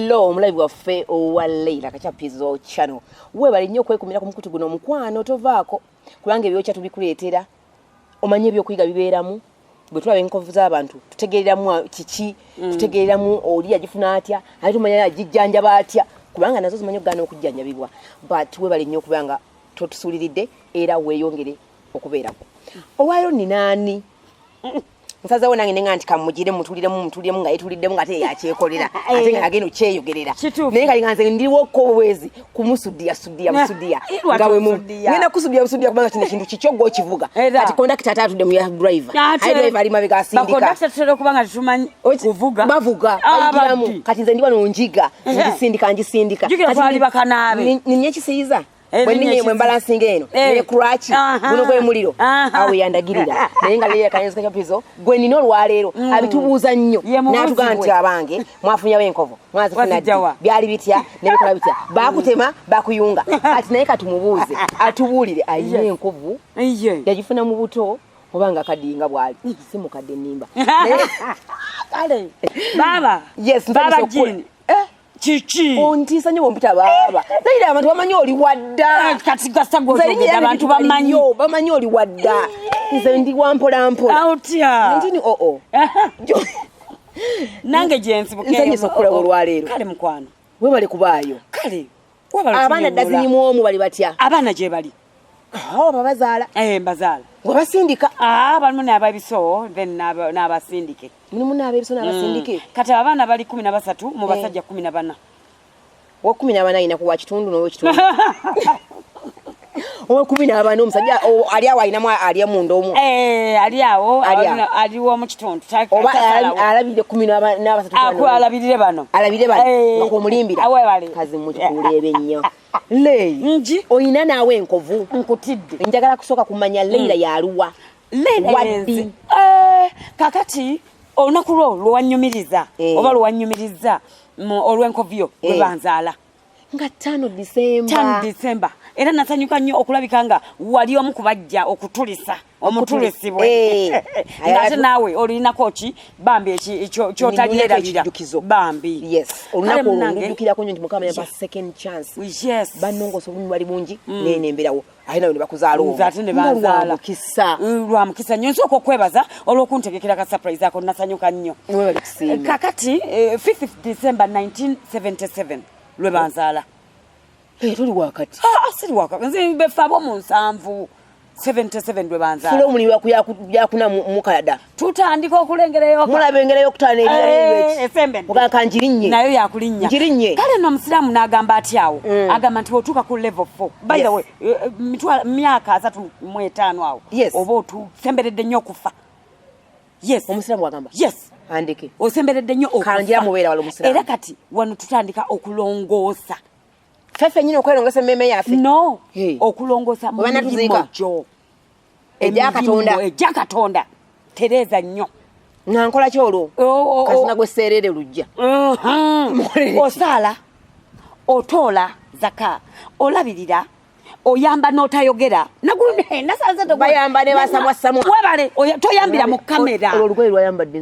hello mulabi waffe owa Leila Kachapizo channel webali nnyo kwekumira ku mukutu guno mukwano tovaako kubanga ebyokya tubikuleetera omanye ebyokuyiga bibeeramu bwe tulaba enkovu z'abantu tutegeereramu kiki tutegeereramu oli agifuna atya ate tumanya agijjanjaba atya kubanga nazo zimanyi okugaana okujjanjabibwa but webali nnyo kubanga totusuuliridde era weeyongere okubeerako olwaliro ni naani Nsazawo nange nenga nti kamugire mutuliremu nga yetuliddemu nga te yakyekolera ate nga agenda okyeyogerera naye kali nga nze ndiwo kowezi kumusudia musudia nga we mu ngenda kusudia kubanga kino kintu kikyoggo okivuga kati kondakita atatude mu ya driver ayi driver ali mabega asindika bakondakita tutera kubanga tumanyi kuvuga bavuga ayigiramu kati nze ndi wano njiga ngisindika kati ali bakanabe ninye kisiiza Bwenye mwembalansinga eno ne kurachi guno gwe muliro awe yandagirira naye nga Leila Kachapizo gwe nino olwaleero abitubuuza nnyo n'atuga nti abange mwafunyawo enkovu mwazifuna byali bitya nebikola bitya bakutema bakuyunga ati naye katumubuuze atubuulire ayina enkovu yagifuna mu buto obanga kadinga bwali simukadde nnimba kale baba yes baba jini Chichi. Ontisa nyo mpita baba. Zaidi abantu bamanyi oli wadda. Kati gasago jogeda abantu bamanyi oli wadda. Nze ndi wampola. Autia. Ndini Nange James buke. Nze nyisokola olwaleero. Kale mukwano. We bali kubaayo. Kale. Abana dazini muomu bali batya. Abana je bali. Babazaala. Bazaala. Wabasindika. Balimu n'ababiso then n'abasindike. Mulimu n'ababiso n'abasindike. Kati abana bali 13 mu basajja 14. Wa 14 ina kuwa kitundu n'owe kitundu. Owe 14 omusajja ali awo ayinamu ali munda omu. Ali awo aliwo mu kitundu. Oba alabire 13. Alabirire bano. Bakumulimbira. Awe bali. Kazi mukulebe nnyo. Lei nji oyina naawe enkovu nkutidde njagala kusooka kumanya Leila yaluwa Leila kakati olunaku lwanyumiriza oba lwanyumiriza olw'enkovyo lwebanzaala nga 5 December era nasanyuka nnyo okulabika nga wali omu kubajja okutulisa omutulisibwe ngate naawe olinako ki bambi ekyotalirabira bambi yes olunaku olundukirako nnyo nti mukama yampa second chance yes bannongoso obunyi bali bungi nemberawo aye nawe ne bakuzaala omwo ate ne banzaala lwamukisa nnyo nsooka okwebaza olw'okuntegekera ka surprise ako nasanyuka nnyo kakati 5th December 1977 lwe banzaala tuli wakati siri wakati nze befa abo mu 7 77 lwe banzaala fulo muliwa yakuna mu Canada tutandika okulengereyo mulabengereyo okutana ebyo esembe okakanjirinnye nayo yakulinnya njirinnye kale no musiramu n'agamba atyawo agamba nti otuuka ku level 4 by the way myaka 35 awo oba otusemberedde nnyo okufa yes omusiramu agamba yes andike osemberedde nnyo kanjira mubeera wala omusiramu era kati wano tutandika okulongoosa fefe nyine okwelongoosa emmeme yaffe no okulongoosa mu mmojo ejja Katonda Tereza nnyo nga nkola ki olwo kasina gwe sseerere lujja osaala otoola zaka olabirira oyamba n'otayogera bayamba ne basamwasamu webale toyambira mu kamera olugoye lwayambadde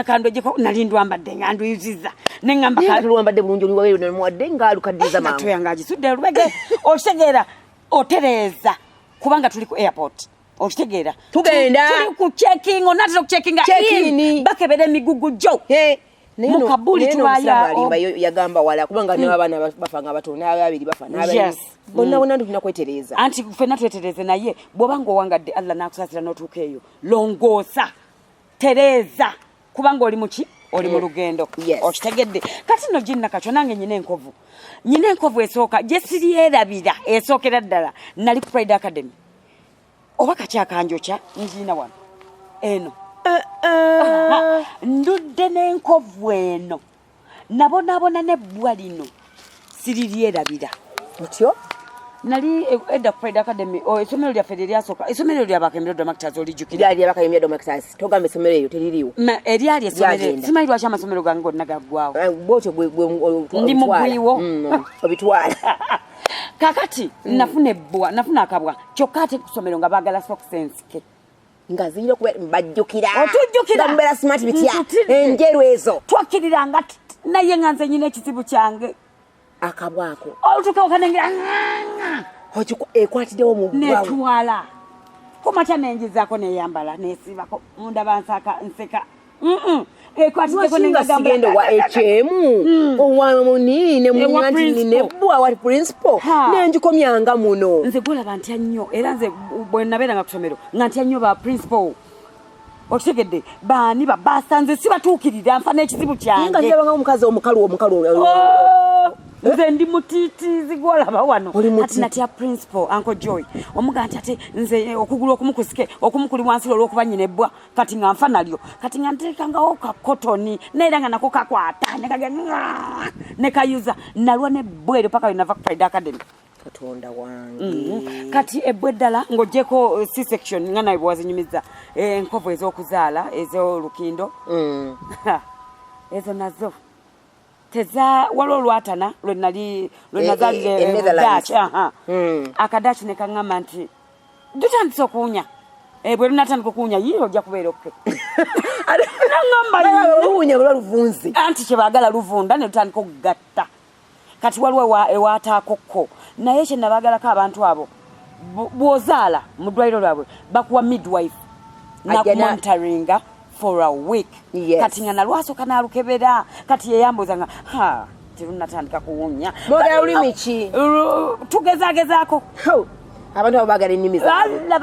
kandojeko nali ndwambadde nga nduyuziza neŋŋamba lwambadde bulungi olugoye namuwadde nga lukaddiza mangu toyanga agisudde lubege okitegeera otereeza kubanga tuli ku airport okitegeera tugenda tuli ku checking onatera okucheckinga bakebera emigugu gyo mukabuli tuwaya yagamba wala kubanga n'abaana bafanga batono n'ababiri bafa n'ababiri bonna ndikuna kwetereza anti ffenna twetereze naye bw'obanga owangadde Allah n'akusasira n'otuuka eyo longoosa tereeza kubanga oli muki oli mu lugendo okitegedde kati no jinna kacho nange nyina enkovu esooka gye siriyerabira esookera ddala nali ku Pride Academy oba kakyakanjokya njiina wano eno ndudde n'enkovu eno nabonaabona n'ebbwa lino siriryerabira otyo nali edda ku Pride Academy essomero lyaffe lyasooka essomero ly'Abakemero Domactors olijjukira lyali Abakemero Domactors togamba essomero eyo teririwo eryali essomero simanyi lwaki amasomero gange gonna gaggwawo bwotyo ndi mu bwiwo obitwala kakati nafuna akabwa kyokka ate ku ssomero nga baagala sokisensike nga zirina bajjukira otujjukira mbera smart bitya enjeru ezo twakiriranga naye nga nze nyina ekizibu kyange akabwako olutuka okanengera ekwatiddewo mu netwala kumakya nenjizaako neyambala nesibako mundaba nseka sigenda wa HM owamunine munyantini nebwa wa principal nenjikomyanga muno nze gwolaba ntya nnyo era nze bwe nabeeranga ku ssomero nga ntya nnyo ba principal okitegedde baani basanze sibatuukirira nfa n'ekizibu kyange nga ndabanga omukazi omukalu nze ndi mutiitiizi gwolaba wano ati natya principal Uncle Joy omuga nti ate nze okugulu okumukusike okumukuli wansi olw'okuba nyinebbwa kati nga nfa nalyo kati nga nteekangawo kakotoni naera nga nako kakwata nekayuza nalwa nebbwere paka wenava ku Pride Academy katonda wange kati ebbwe eddala ng'oggyeko C-section nga nawe bwe wazinyumiza enkovu ez'okuzaala ez'olukindo ezo nazo waliwo olwatana lwenazaalire Dutch akadachi nekaŋŋamba nti dutandise okuwunya bwe lunatandika okuwunya yiye ojja kubeera okke naŋŋamba luvunzi anti kyebaagala luvunda ne lutandika okugatta kati waliwo ewaataakokko naye kye nabaagalako abantu abo bw'ozaala mu ddwaliro lwabwe bakuwa midwife nakumonitoringa for a week. Yes. Kati nga nalwasooka n'alukebera kati yeyambuzanga terunatandika kuwunya moga ulimi ki tugezagezaako abantu abo bagala ennimi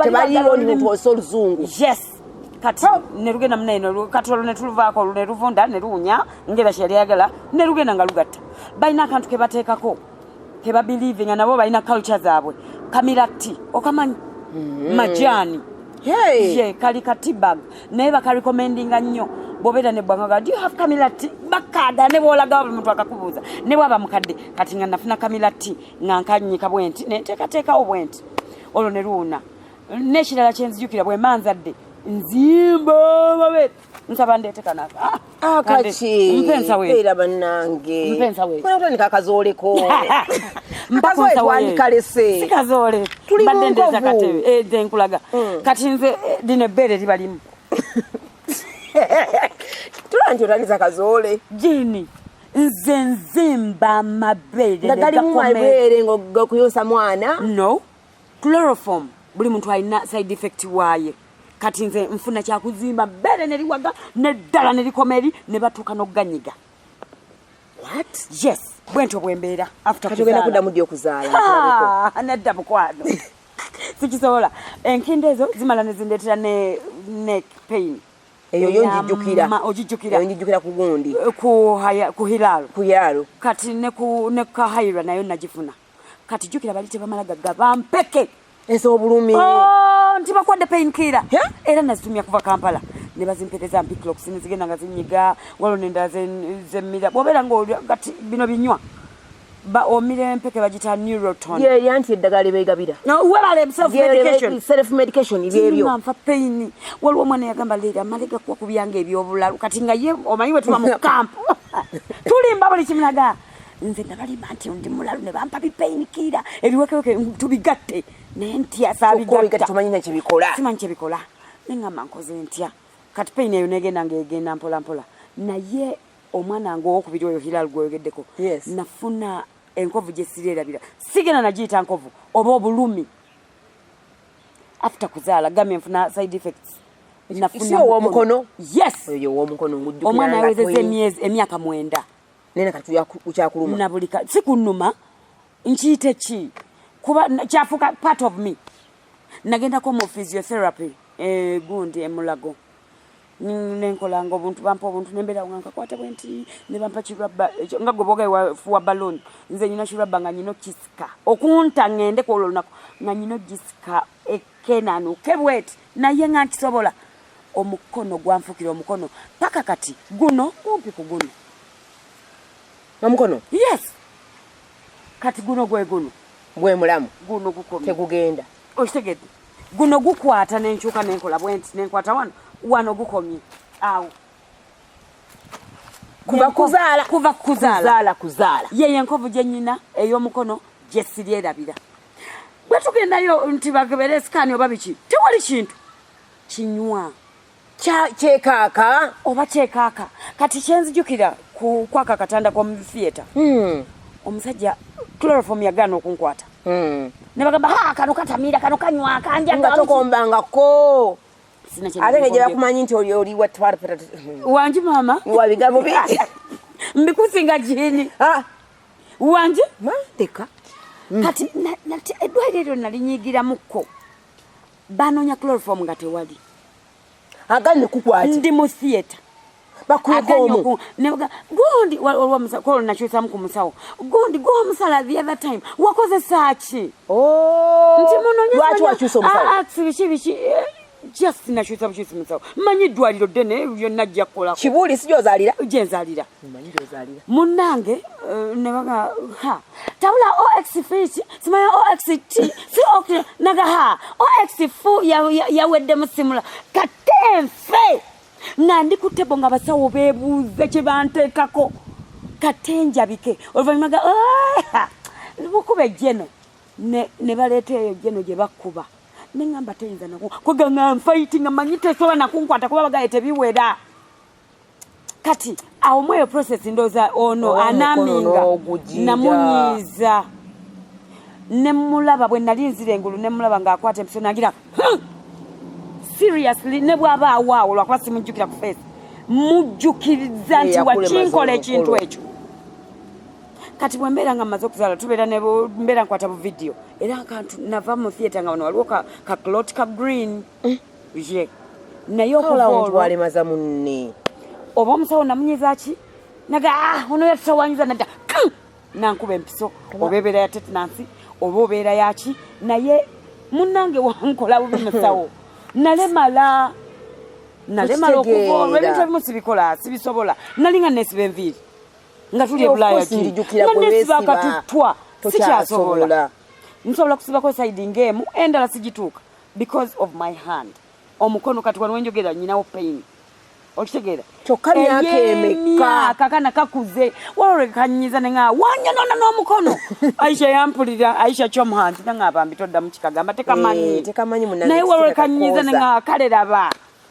tebaliwo ntuosa oluzungu. Yes, kati nerugenda munaino kati olwo netuluvaako ne luvunda ne luwunya ngera kyeyali ayagala ne lugenda nga lugatta balina akantu ke bateekako ke babelieve nga nabo balina culture zaabwe kamirati okamanyi majani kali katibag naye bakarecommendinga nnyo bw'obeera ne bbwanga do you have kamilati bakada ne bw'olaga buli muntu akakubuuza ne bwaba mukadde kati nga nafuna kamilati nga nkanyika bwenti nenteekateekawo bwenti olwo ne luwuna n'ekirala kyenzijukira bwe manzadde nzimba mabere nsaba ndeeteka naka akaki mpensawe bannange mpensawe otandika akazooleko mpakosa wandikalese sikazoole tuli badde ndeeza munkovu katebe nze nkulaga kati nze lino ebbeere libalimu tulanti otandiza kazoole jini nze nzimba amabeere nga galimu mabeere ng'okuyonsa mwana no chloroform buli muntu alina side effect waaye kati nze nfuna kyakuzimba beere ne liwaga neddala ne likoma eri ne batuuka n'okuganyiga. What? Yes, bwentyo bwembeera after kati ogenda kuddamu ddi okuzaala nedda mukwano sikisobola enkindo ezo zimala ne zindeetera ne neck pain eyo yonjijjukira ogijjukira yonjijjukira ku gundi ku hiraalo kati ne kahayirwa nayo nagifuna kati jjukira bali tebamala gagga bampeke ez'obulumi nti bakwadde painkiller era nazitumya kuva Kampala ne bazimpereza Ampiclox ne zigenda nga zinyiga waliwo nendala zemmira bw'obeera ngati bino binywa omira empeke bagita Neuroton yanti eddagala beegabira webale self medication byebyo nfa pain waliwo omwana yagamba leera malega kuba ku byange ebyobulalu kati nga ye omanyi bwe tuba mu kampu tulimba buli kimunaga nze nabalimba nti ndi mulalu ne bampa bipainkira ebiwekeweke tubigatte naye ntya saabigatta simanyi kyebikola neŋŋamba nkoze ntya kati pain eyo negenda ngaegenda mpola mpola naye omwana nga owokubiri oyo Hilal gweyogeddeko nafuna enkovu gye sireerabira sigenda nagiyita nkovu oba obulumi after kuzaala gamye nfuna side effects nafuna ow'omukono yes oyo ow'omukono ngujjukira omwana awezezza emyaka 9 nene kati ukyakuluma nabulika sikunuma nkiyite ki kuba kyafuuka part of me nagendako mu physiotherapy gundi emulago nenkolanga obuntu bampa obuntu nembeera nga nkakwate bwenti ne bampa kirabba nga gwe boga wafuwa balloon nze nyina kirabba nga nyina kisika okunta ngende ku olwo lunaku nga nyina gisika ekenanuke bweti naye nga nkisobola omukono gwanfukira omukono paka kati guno kumpi ku guno omukono yes kati guno gwe mulamu guno gukomye tegugenda okitegedde guno gukwata nenkyuka nenkola bwenti nenkwata wano gukomye awo kuva kuzaala yeye enkovu gyenyina ey'omukono gye siryerabira bwe tugendayo nti bakebere sikaani oba biki tewali kintu kinywa kyekaaka oba kyekaaka kati kyenzijukira ku kwaka katanda kwa mu theatre omusajja chloroform yagaana okunkwata ne bagamba kano katamira kano kanywa kanja nga tokombangako ate ne gye bakumanyi nti oli watwala wanji mama wabigambo bingi mbikusinga jini wanji teka kati eddwaliro eryo nalinyigiramuko banoonya chloroform nga tewali agane kukwati ndi mu theatre bakuyekomu gundi olwamusawo nakyusamu ku musawo gundi gwomusala the other time wakozesa ki nti lwaki wakyusa omusawo biki just nakyusa bukyusa musawo mmanyi eddwaliro ddene byonna jja kukolako kibuuli si gyozaalira gyenzaalira munnange nebaga tabula ox fit simanya oxt si ok naga ox fu yawedde musimula katenfe nga ndi ku tebo nga basawo beebuuze kye banteekako kate njabike oluvannyuma ga bukuba ejjeno ne baleeta eyo jjeno gye bakuba neŋŋamba teyinza kweganga nfaiti nga manyi tesobola nakunkwata kuba bagaye tebiwera kati awo mweyo process ndooza ono anaminga namunyiiza nemulaba bwe nali nzira engulu nemulaba ng'akwata empiso nagira seriously ne bw'aba awaawo lwakuba simujjukira ku face mujjukiriza nti wakinkola ekintu ekyo kati bwe mbeera nga mmaze okuzaala tubeera mbeera nkwata bu video era nkantu nava mu theatre nga wano waliwo ka clot ka green ye naye okuvalemaza munne oba omusawo namunyiza ki naga ono yatutawanyiza nadda nankuba empiso oba ebeera ya tetanansi oba obeera yaki naye munnange wankola bubi musawo nalemala okuva olwo ebintu ebimu sibikola sibisobola nalinga nesiba enviiri nga tuli ebulaaya nesiba akatutwa sikyasobola nsobola kusibako saidi ng'emu endala sigituuka because of my hand omukono kati wano wenjogera nyinawo pain okitegeera kyokka myaka emeka kakana kakuze walole kanyiza nenga wanyonona n'omukono Aisha yampulira Aisha Chomhanzi nangaba mbitodda mukikagamba tekamanyi munange naye walole kanyiza nenga kaleraba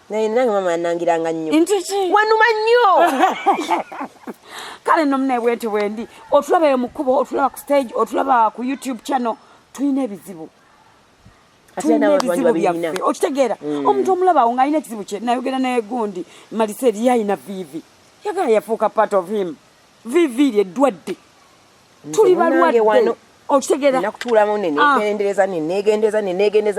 naye nange mama yanangiranga nnyo ntiki wanuma nnyo kale nomne bwenti bwendi otulaba mu kkubo otulaba ku stage otulaba ku YouTube channel tulina ebizibu okitegeera omuntu omulabawo ng'alina ekizibu kye nayogera naye gundi maliseri yalina vivi yagala yafuuka part of him vivi lyeddwadde tuli balwadde okitegeera nakutuulamu nenegendereza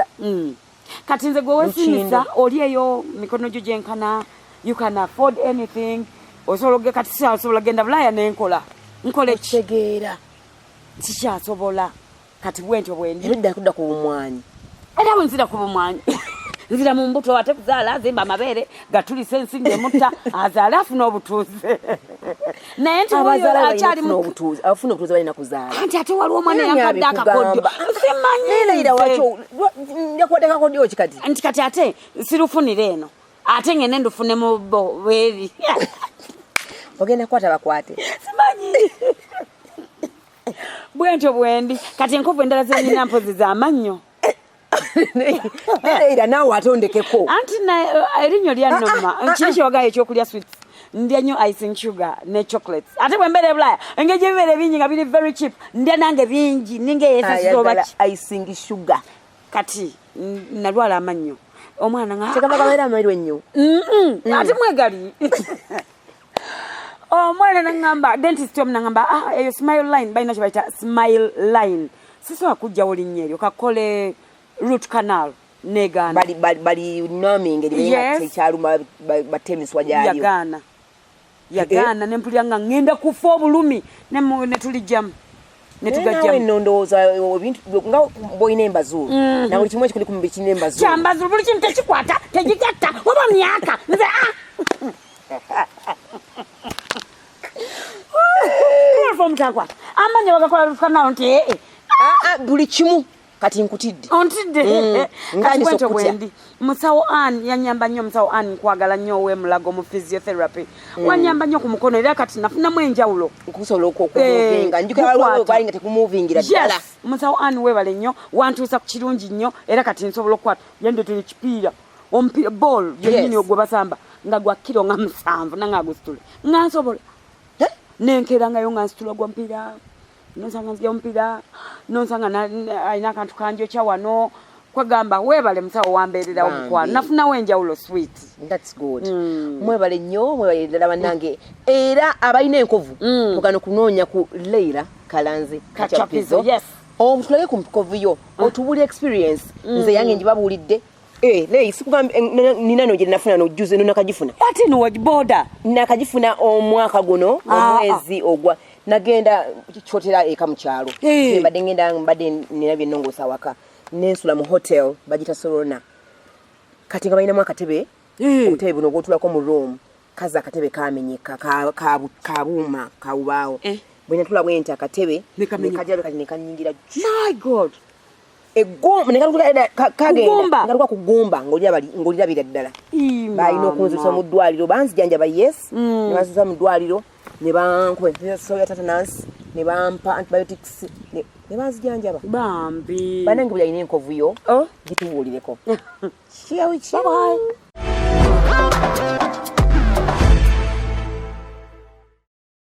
kati nze gwe wesinisa oli eyo mikono gyo gyenkana you can afford anything osobola kati sikyasobola genda bulaaya nenkola nkola ekitegeera sikyasobola kati bwentyo bwendi edda kudda ku bumwanyi era bwe nzira ku bumwanyi nzira mu mbuto ate kuzaala azimba amabeere gatulisa ensinga emutta azaale afuna obutuuze naye nti abafuna obutuuze balina kuzaala anti ate waliwo omwana yakadde akakodyo simanyiyakwata akakodyo ki kati nti kati ate sirufunira eno ate ngene ndufune mu bo bweri ogenda kukwata bakwate simanyi bwentyo bwendi kati enkovu endala zenina mpozi z'amannyo era naawe atondekeko anti erinyo lyannoma kiri kyewagayo ekyokulya sweets ndya nnyo icing sugar ne chocolates ate bwe mbeera ebulaaya engeri gyebibeera bingi nga biri very cheap ndya nange bingi ningeeyesasizoba icing sugar kati nalwala amannyo omwana nga tekabagabeera amaliro ennyo ate mwegali omwana naŋŋamba dentist omu naŋŋamba eyo smile line balina kye bayita smile line sisobola kujjawo linnya eryo kakole root canal negaana bali noming ekyaluma batemiswa gyaliyo yagaana nempulira nga ŋŋenda kufa obulumi netulijjamu nawe nondowooza nga bwolina embazulu na buli kimu ekikuli ku mubiri kirina embazulu kyambazulu buli kintu tekikwata tegigatta oba myaka nze omutankwata amanya bagakola lukanalo nti buli kimu kati nkutidde ontidde kati bwendi musawo Ann yanyamba nnyo musawo Ann nkwagala nnyo ow'emulago mu physiotherapy wanyamba nnyo ku mukono era kati nafunamu enjawulo okusobola okumuvinga njukira gwali nga tekumuvingira ddala musawo Ann weebale nnyo wantuusa ku kirungi nnyo era kati nsobola okukwata yandetera ekipiira ompira ball yenyini ogwo basamba nga gwa kilo nga 7 nanga agustule ngansobola nenkera nga yo ngansitula gwa mpira nonsanga nzija mpira nonsanga aina akantu kanjo kya wano kwagamba webale msawo wambeerera omukwano nafuna wenjawulo sweet. That's good. Mwebale nnyo mwebale ddala bannange era abalina enkovu tugano kunoonya ku Leila Kalanzi Kachapizo. Yes. Omutulage ku nkovu yo otubuli experience nze yange njibabuulidde leyi sikugamba nina no gye nafuna no juze no nakagifuna ati no wajiboda nakagifuna omwaka guno omwezi ogwa nagenda kyotera eka mu kyalo mbadde ngenda mbadde nina bye nongosa waka nensula mu hotel bagita Sorona kati nga balina akatebe obutebe buno bwotulako mu room kaza akatebe kamenyeka kabuuma kawubaawo bwena tula bwente akatebe nekajja kati nekanyingira my god egomba nekaluka kagenda ngaluka kugumba ngolira bira ddala balina okunzisa mu ddwaliro banzijjanjaba yes ne banzisa mu ddwaliro ne bankuba soya tetanus ne bampa antibiotics ne banzijjanjaba bambi banange buli alina enkovu yo gitubuulireko. Bye bye.